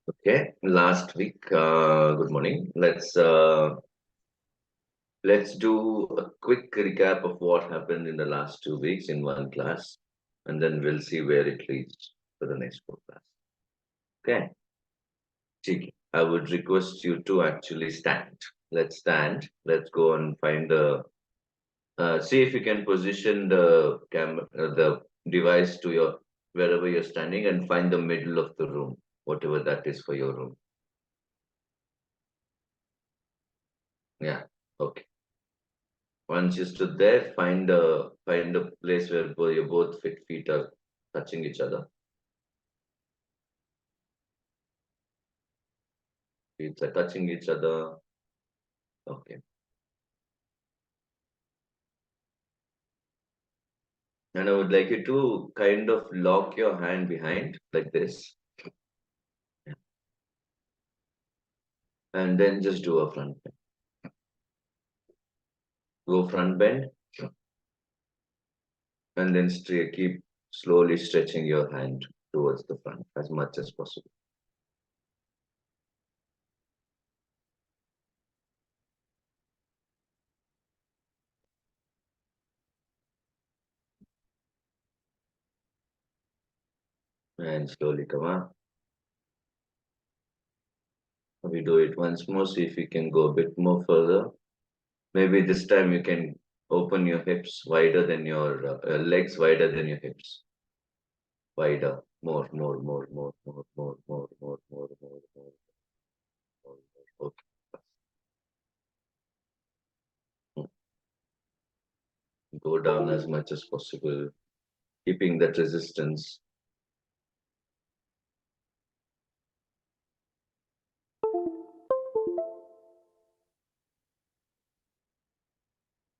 Okay, last week, good morning. Let's do a quick recap of what happened in the last 2 weeks in one class, and then we'll see where it leads for the next four class. Okay, Chiki, I would request you to actually stand. Let's stand. Let's go and find the. See if you can position the device to your wherever you're standing, and find the middle of the room, whatever that is for your room. Yeah. Okay. Once you stood there, find a place where your both feet are touching each other. Feet are touching each other. Okay. And I would like you to kind of lock your hand behind like this. And then just do a front bend. Go front bend. And then keep slowly stretching your hand towards the front as much as possible. And slowly come up. We do it once more. See if we can go a bit more further. Maybe this time you can open your hips wider than your legs wider than your hips. Wider. More, more, more, more, more, more, more, more, more, more, more, more. Okay. Go down as much as possible, keeping that resistance.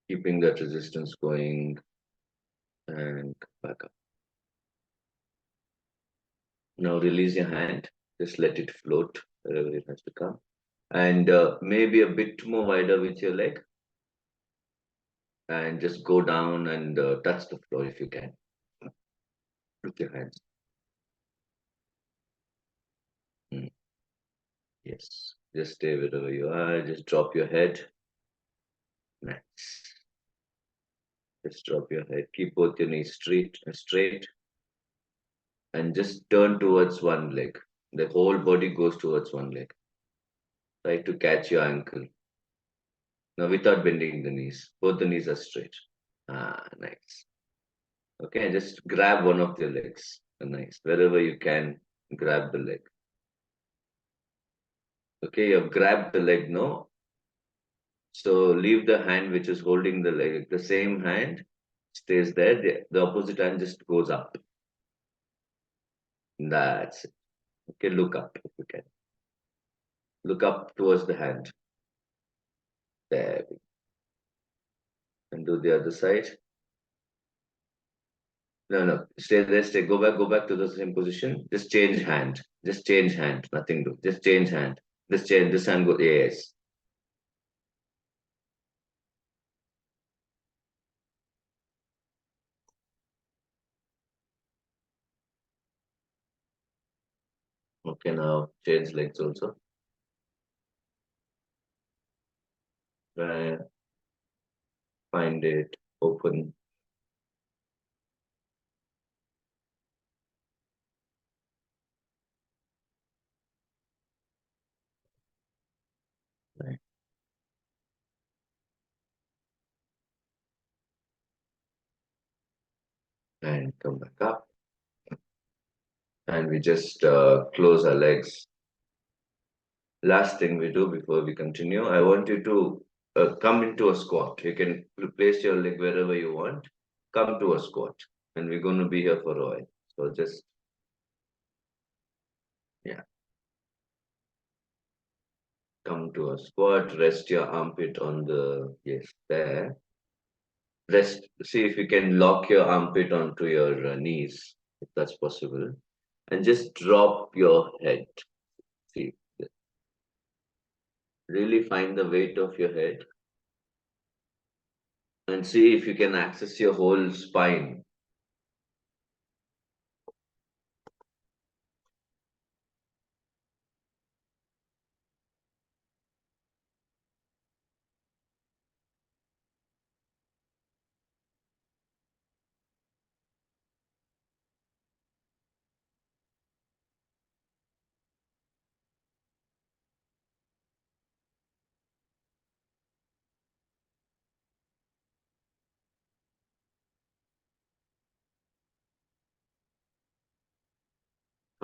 Keeping that resistance going and back up. Now release your hand. Just let it float wherever it has to come. And maybe a bit more wider with your leg. And just go down and touch the floor if you can with your hands. Mm. Yes. Just stay wherever you are. Just drop your head. Nice. Just drop your head. Keep both your knees straight, and just turn towards one leg. The whole body goes towards one leg. Try to catch your ankle. Now, without bending the knees. Both the knees are straight. Ah, nice. Okay, just grab one of your legs. Nice. Wherever you can, grab the leg. Okay, you've grabbed the leg now. So leave the hand which is holding the leg. The same hand stays there. The opposite hand just goes up. That's it. Okay, look up if you can. Look up towards the hand. There we go. And do the other side. No, no. Stay there, stay. Go back to the same position. Just change hand. Just change hand. Nothing do. Just change hand. Just change this hand. Go. Yes. Okay, now change legs also. Find it. Open. Right. And come back up. And we just close our legs. Last thing we do before we continue, I want you to come into a squat. You can place your leg wherever you want. Come to a squat. And we're going to be here for a while. So just, yeah. Come to a squat. Rest your armpit on the, yes, there. Rest. See if you can lock your armpit onto your knees, if that's possible. And just drop your head. See, really find the weight of your head. And see if you can access your whole spine.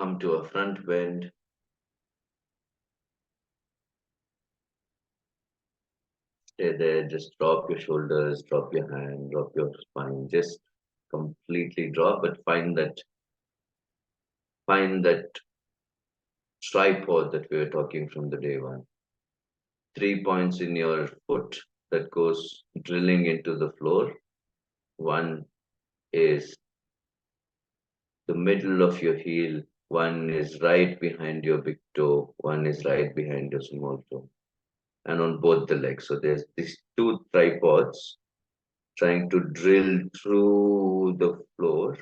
Come to a front bend. Stay there. Just drop your shoulders, drop your hand, drop your spine. Just completely drop, but find that tripod that we were talking from the day one. 3 points in your foot that goes drilling into the floor. One is the middle of your heel. One is right behind your big toe. One is right behind your small toe. And on both the legs. So there's these two tripods trying to drill through the floor.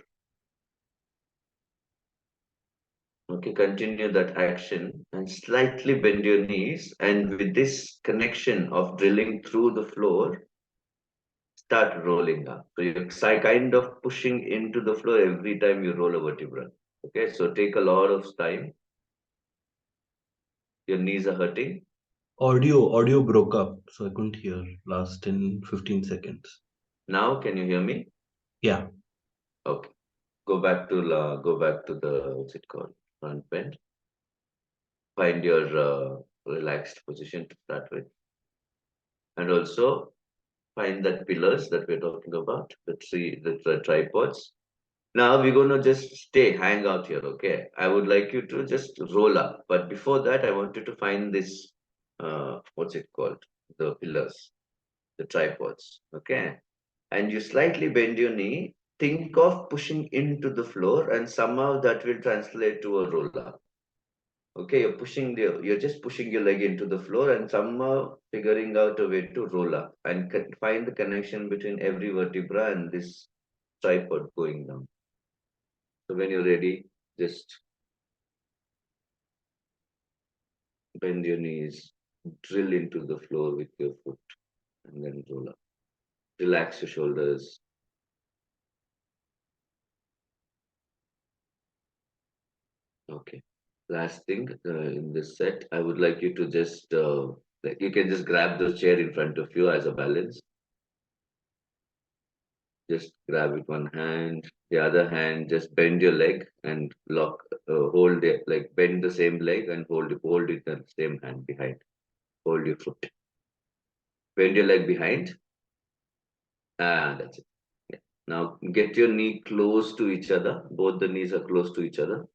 Okay, continue that action and slightly bend your knees. And with this connection of drilling through the floor, start rolling up. So you're kind of pushing into the floor every time you roll a vertebra. Okay, so take a lot of time. Your knees are hurting. Audio broke up, so I couldn't hear last 10, 15 seconds. Now, can you hear me? Yeah. Okay. Go back to the what's it called? Front bend. Find your relaxed position to start with, and also find that pillars that we're talking about, the tripods. Now we're gonna just hang out here, okay? I would like you to just roll up, but before that, I want you to find this, what's it called? The pillars, the tripods, okay? And you slightly bend your knee. Think of pushing into the floor, and somehow that will translate to a roll up. Okay, you're just pushing your leg into the floor and somehow figuring out a way to roll up and find the connection between every vertebra and this tripod going down. So when you're ready, just bend your knees, drill into the floor with your foot, and then roll up. Relax your shoulders. Okay. Last thing in this set, I would like you to just, like you can just grab the chair in front of you as a balance. Just grab it one hand, the other hand, just bend your leg and hold it, like bend the same leg and hold it in the same hand behind. Hold your foot. Bend your leg behind. That's it. Yeah. Now get your knee close to each other. Both the knees are close to each other.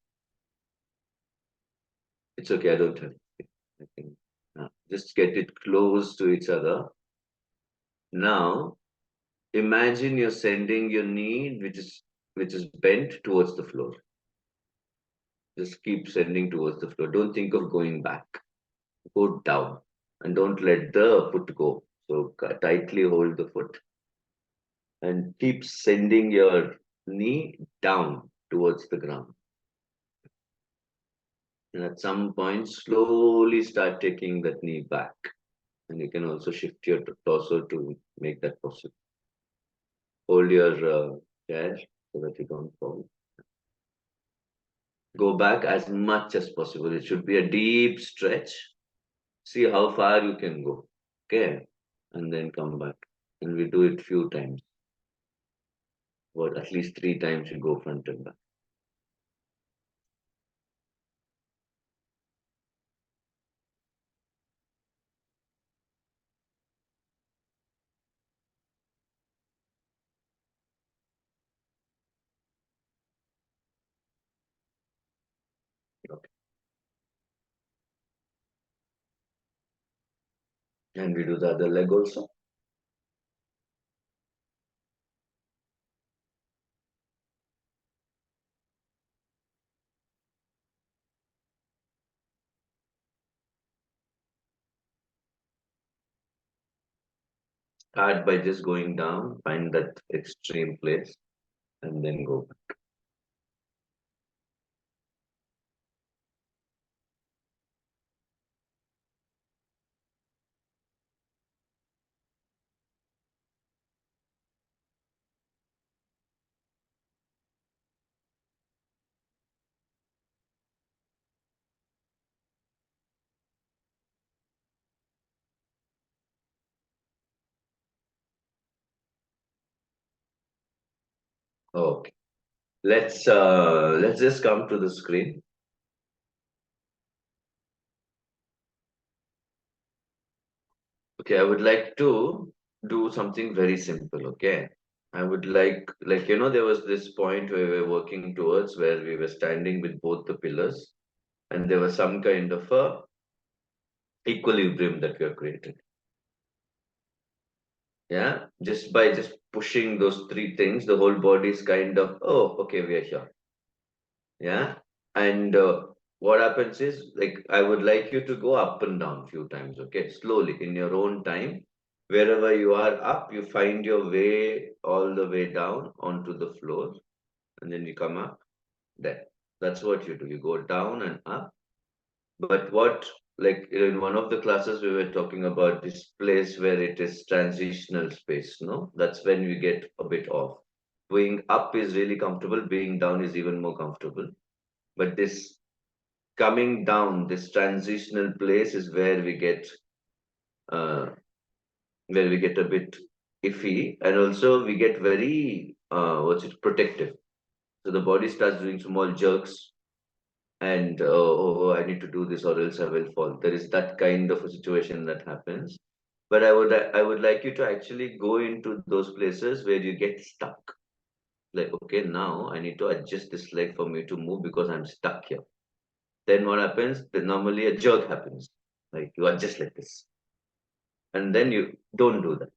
It's okay, I don't have it. I can, just get it close to each other. Now imagine you're sending your knee, which is bent towards the floor. Just keep sending towards the floor. Don't think of going back. Go down and don't let the foot go. So tightly hold the foot and keep sending your knee down towards the ground. And at some point, slowly start taking that knee back. And you can also shift your torso to make that possible. Hold your chair so that you don't fall. Go back as much as possible. It should be a deep stretch. See how far you can go. Okay. And then come back. And we do it few times. Or at least 3 times you go front and back. Okay. And we do the other leg also. Start by just going down, find that extreme place, and then go back. Okay. Let's just come to the screen. Okay, I would like to do something very simple. Okay, I would like there was this point where we were working towards where we were standing with both the pillars, and there was some kind of a equilibrium that we are creating. Yeah, just pushing those three things, the whole body is kind of, oh, okay, we are here. Yeah, and what happens is, like, I would like you to go up and down few times. Okay, slowly in your own time. Wherever you are up, you find your way all the way down onto the floor, and then you come up there. That's what you do. You go down and up. But what, like in one of the classes, we were talking about this place where it is transitional space. No, that's when we get a bit off. Being up is really comfortable. Being down is even more comfortable. But this coming down, this transitional place is uh, where we get a bit iffy, and also we get very what's it protective. So the body starts doing small jerks, and oh, I need to do this or else I will fall. There is that kind of a situation that happens. But I would like you to actually go into those places where you get stuck. Like, okay, now I need to adjust this leg for me to move because I'm stuck here. Then what happens? Then normally a jerk happens. Like you adjust like this. And then you don't do that.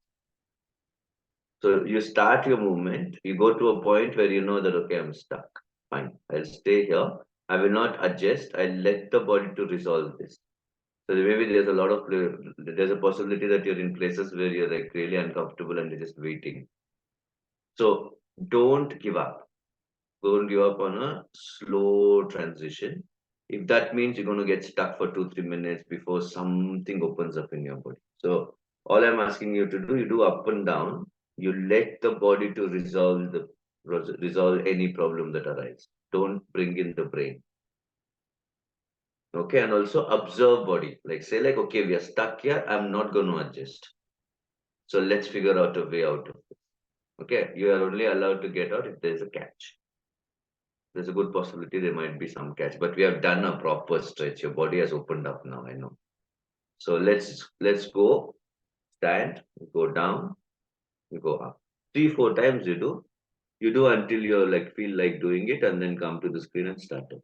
So you start your movement, you go to a point where you know that, okay, I'm stuck. Fine, I'll stay here. I will not adjust. I'll let the body to resolve this. So maybe there's a possibility that you're in places where you're like really uncomfortable and you're just waiting. So don't give up. Don't give up on a slow transition. If that means you're going to get stuck for 2, 3 minutes before something opens up in your body. So all I'm asking you to do, you do up and down. You let the body to resolve any problem that arises. Don't bring in the brain. Okay, and also observe body. Like say like, okay, we are stuck here. I'm not going to adjust. So let's figure out a way out of it. Okay, you are only allowed to get out if there's a catch. There's a good possibility there might be some catch, but we have done a proper stretch. Your body has opened up now, I know. So let's go, stand, go down, you go up. 3, 4 times you do until you like feel like doing it, and then come to the screen and start it.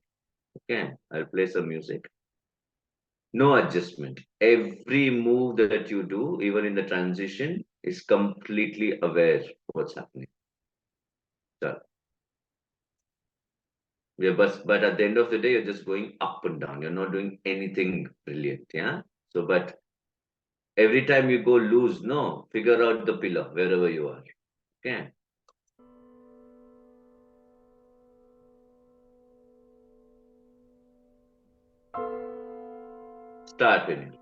Okay, I'll play some music. No adjustment. Every move that you do, even in the transition, is completely aware what's happening. So, yeah, but at the end of the day, you're just going up and down. You're not doing anything brilliant. Yeah. So, but every time you go loose, no, figure out the pillar wherever you are. Okay. Start with it.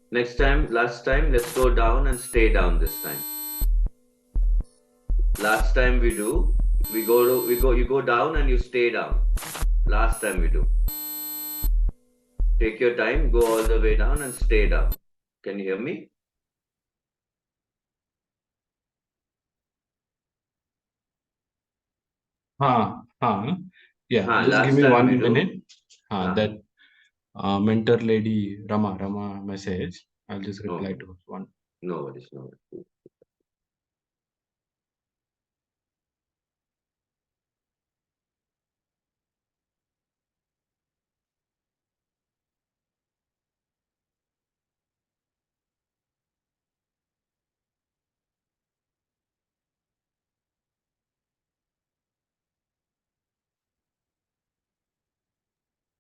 Last time, let's go down and stay down this time. Last time you go down and you stay down. Last time we do. Take your time, go all the way down and stay down. Can you hear me? हाँ, yeah, just give Last me time we 1 minute. do. हाँ, That mentor lady Rama message. I'll just reply no, to her one. no worries, no worries.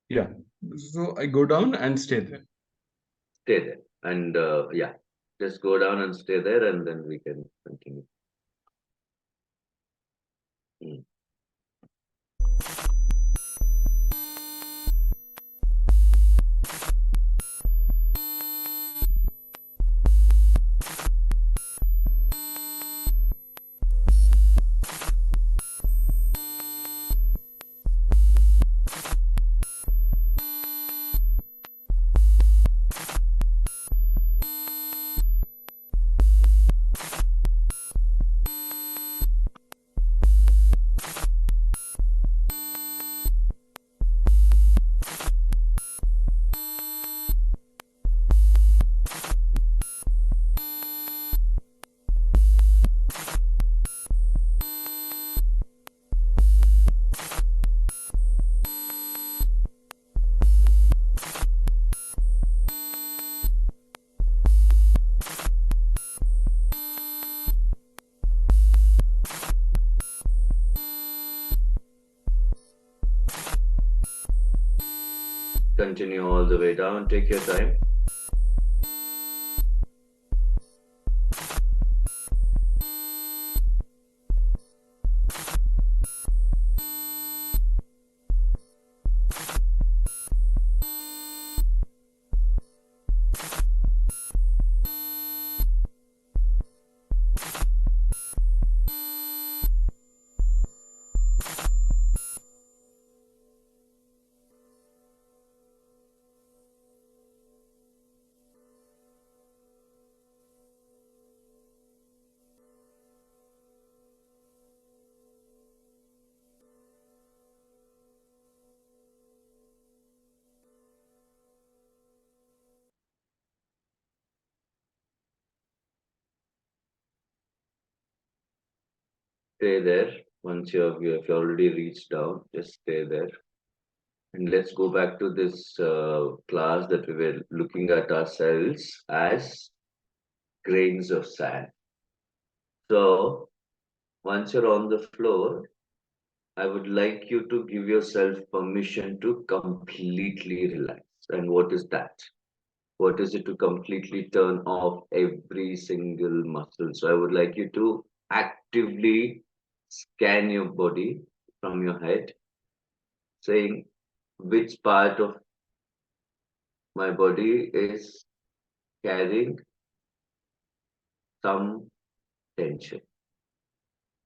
Yeah. So I go down and stay there. Stay there. And yeah, just go down and stay there and then we can continue. Hmm. Continue all the way down. Take your time. Stay there. Once you have already reached down, just stay there. And let's go back to this class that we were looking at ourselves as grains of sand. So once you're on the floor, I would like you to give yourself permission to completely relax. And what is that? What is it to completely turn off every single muscle? So I would like you to actively scan your body from your head, saying which part of my body is carrying some tension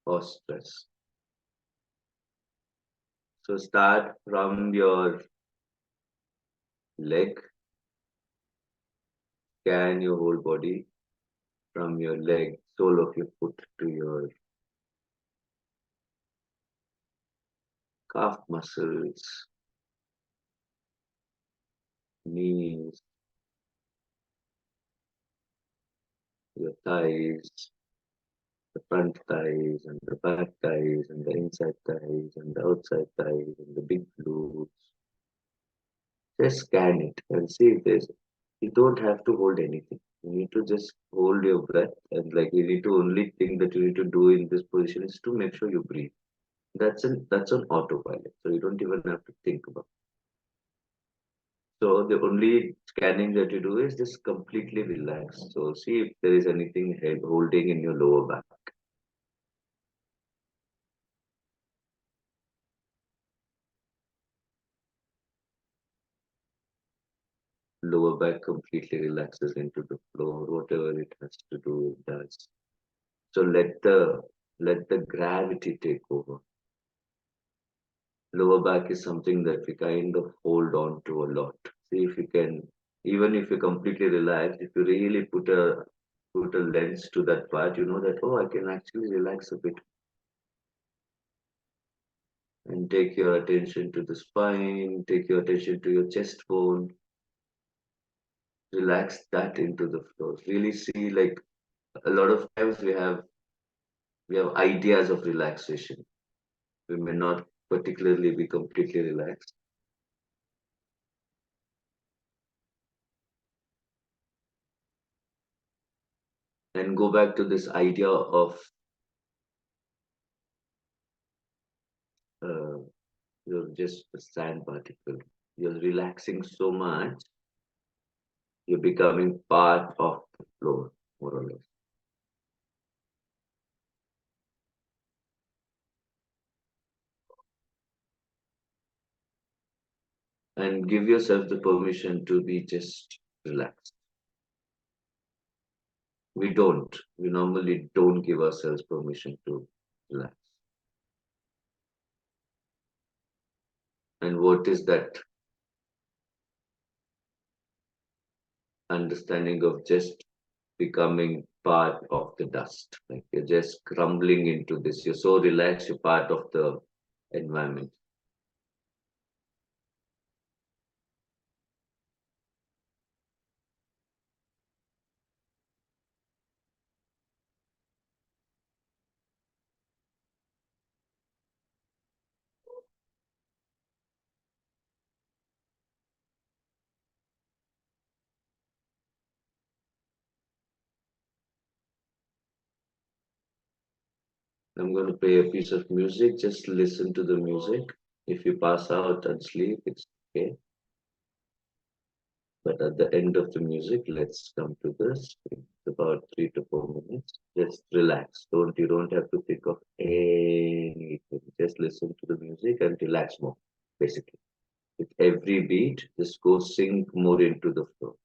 or stress. So start from your leg, scan your whole body from your leg, sole of your foot to your calf muscles, knees, your thighs, the front thighs and the back thighs and the inside thighs and the outside thighs and the big glutes. Just scan it and see if there's. You don't have to hold anything. You need to just hold your breath and like you need to only thing that you need to do in this position is to make sure you breathe. That's an autopilot. So you don't even have to think about it. So the only scanning that you do is just completely relax. So see if there is anything holding in your lower back. Lower back completely relaxes into the floor, whatever it has to do, it does. So let the gravity take over. Lower back is something that we kind of hold on to a lot. See if you can, even if you're completely relaxed, if you really put a lens to that part, you know that, oh, I can actually relax a bit, and take your attention to the spine, take your attention to your chest bone, relax that into the floor. Really see, like, a lot of times we have ideas of relaxation. We may not particularly be completely relaxed. And go back to this idea of uh, you're just a sand particle. You're relaxing so much, you're becoming part of the floor, more or less. And give yourself the permission to be just relaxed. We normally don't give ourselves permission to relax. And what is that understanding of just becoming part of the dust? Like you're just crumbling into this. You're so relaxed, you're part of the environment. I'm going to play a piece of music. Just listen to the music. If you pass out and sleep, it's okay. But at the end of the music, let's come to this. It's about 3 to 4 minutes. Just relax. You don't have to think of anything. Just listen to the music and relax more, basically. With every beat, just go sink more into the flow.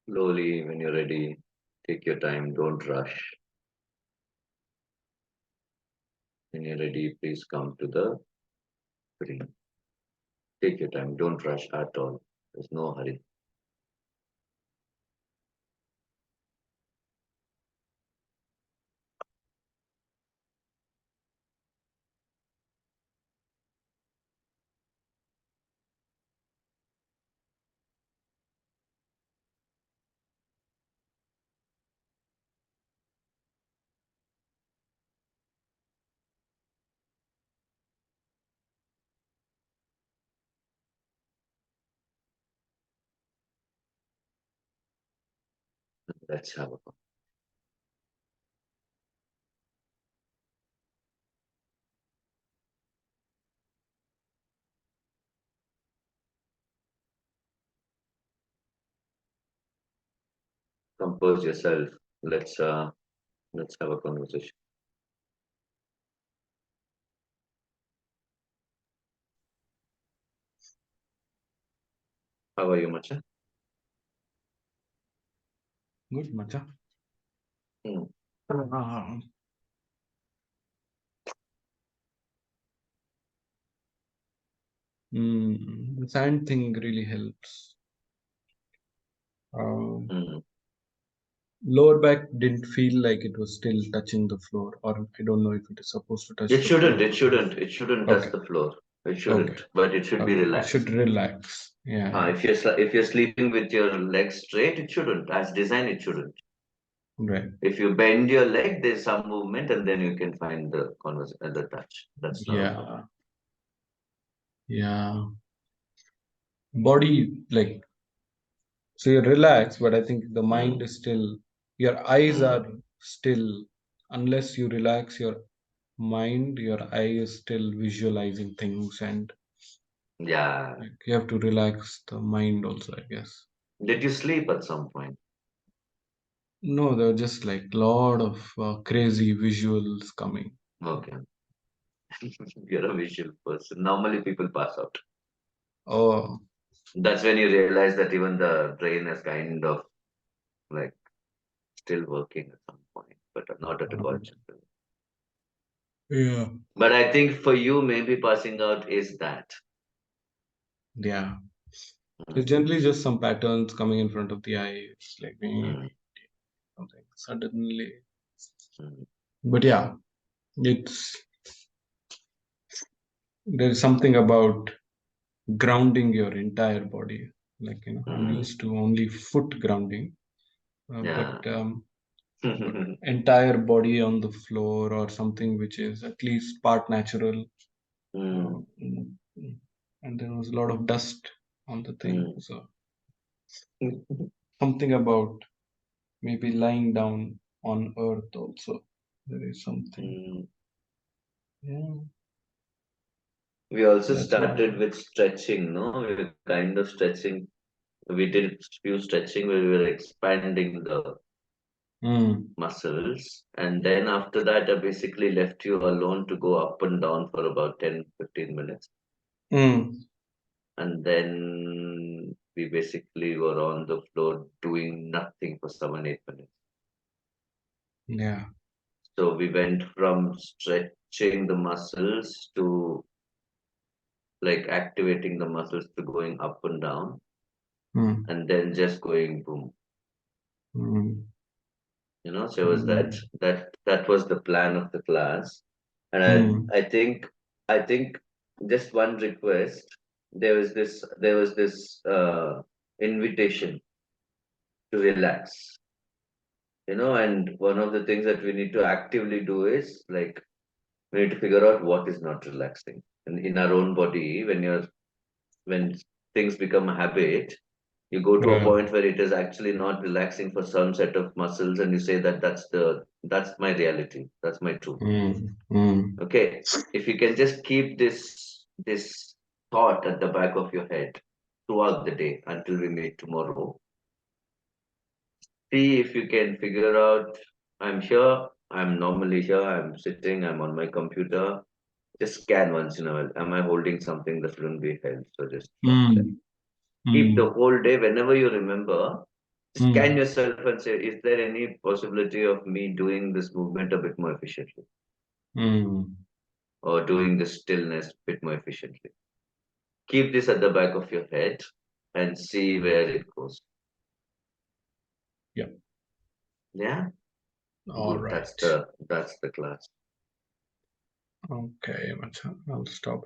Slowly, when you're ready, take your time, don't rush. When you're ready, please come to the screen. Take your time, don't rush at all. There's no hurry. Let's have a compose yourself. Let's have a conversation. How are you, Macha? Good, Macha. Hmm. The sand thing really helps. Um, Hmm. Lower back didn't feel like it was still touching the floor, or I don't know if it is supposed to touch It the shouldn't. floor. It shouldn't. It shouldn't touch Okay, the floor. It okay, shouldn't. But it should be okay. It should relaxed. relax. Yeah, If you're sleeping with your legs straight, it shouldn't. As design, it shouldn't. right. If you bend your leg, there's some movement, and then you can find the touch. That's not a problem. Yeah, yeah. Body, like, so you're relaxed, but I think the mind Hmm. is still, your eyes Hmm. are still, unless you relax your mind, your eye is still visualizing things, and Yeah. like, you have to relax the mind also, I guess. Did you sleep at some point? No, there are just like lot of crazy visuals coming. Okay. You're a visual person. Normally, people pass out. Oh, That's when you realize that even the brain is kind of like still working at some point, but not at a um, conscious level. yeah, But I think for you, maybe passing out is that. yeah. Mm, It's generally just some patterns coming in front of the eye. It's like mm, something suddenly. mm, But yeah, it's there's something about grounding your entire body. Like, I'm mm. used to only foot grounding, but Yeah. but entire body on the floor or something which is at least part natural. Mm, Mm, mm. And there was a lot of dust on the thing, mm, so something about maybe lying down on earth also. There is something. mm. Yeah, We also that's what. started with stretching, no? We were kind of stretching. We did few stretching where we were expanding the Mm, muscles. And then after that, I basically left you alone to go up and down for about 10-15 minutes. mm, And then we basically were on the floor doing nothing for 7-8 minutes. yeah. So we went from stretching the muscles to like activating the muscles to going up and down Mm, and then just going boom. mm, So it was that mm, that was the plan of the class. And mm, I think just one request. There was this invitation to relax. And one of the things that we need to actively do is like we need to figure out what is not relaxing. And in our own body, when things become a habit, you go to a right. point where it is actually not relaxing for some set of muscles, and you say that that's my reality, that's my truth. Mm, mm, Okay, if you can just keep this thought at the back of your head throughout the day until we meet tomorrow. See if you can figure out, I'm here, I'm normally here, I'm sitting, I'm on my computer. Just scan once in a while. Am I holding something that shouldn't be held? So just check. mm, Keep the mm, whole day, whenever you remember, Scan Mm. yourself and say, is there any possibility of me doing this movement a bit more efficiently Mm. or doing this stillness a bit more efficiently? Keep this at the back of your head and see where it goes. Yeah. Yeah, All good. right. That's the class. Okay, Macha. I'll stop